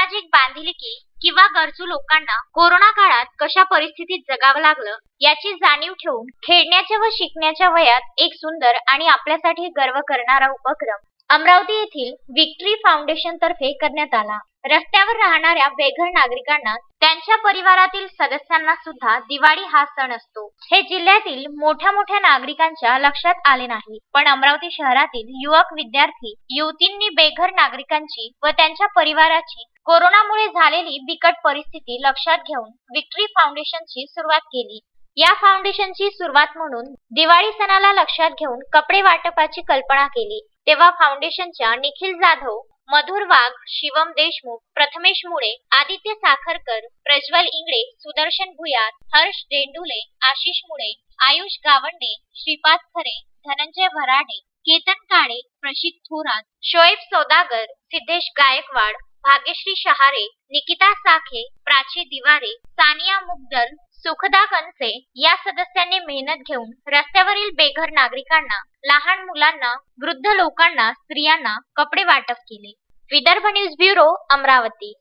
सामाजिक बांधिलकी किंवा गरजू लोकांना कोरोना काळात कशा परिस्थितीत जगावं लागलं याची जाणीव ठेवून खेळण्याच्या व शिकण्याच्या वयात एक सुंदर आणि आपल्यासाठी गर्व करणारा उपक्रम अमरावती येथील विक्ट्री फाउंडेशन तर्फे करण्यात आला। रस्त्यावर राहणाऱ्या बेघर नागरिकांना त्यांच्या परिवारातील सदस्यांना सुद्धा दिवाळी हा सण असतो हे जिल्ह्यातील मोठ्या नागरिकांच्या लक्षात आले नाही, पण अमरावती शहरातील युवक विद्यार्थी युवतींनी बेघर नागरिकांची व त्यांच्या परिवाराची कोरोनामुळे झालेली बिकट परिस्थिती लक्षात घेऊन विक्ट्री फाउंडेशनची सुरुवात केली। या फाउंडेशनची सुरुवात म्हणून दिवाळी सणाला लक्षात घेऊन कपडे वाटपाची कल्पना केली। तेव्हा फाउंडेशनच्या निखिल जाधव, मधुर वाघ, शिवम देशमुख, प्रथमेश मुळे, आदित्य साखरकर, प्रज्वल इंगळे, सुदर्शन भुयार, हर्ष डेंडुले, आशिष मुळे, आयुष गावंडे, श्रीपाद खरे, धनंजय भराडे, केतन काळे, प्रशिक थोरात, शोएब सौदागर, सिद्धेश गायकवाड, भाग्यश्री शहारे, निकिता साखे, प्राची दिवारे, सानिया मुगदल, सुखदा कनसे या सदस्यांनी मेहनत घेऊन रस्त्यावरील बेघर नागरिकांना, लहान मुलांना, वृद्ध लोकांना, स्त्रियांना कपडे वाटप केले। Vidarbha news bureau, Amravati.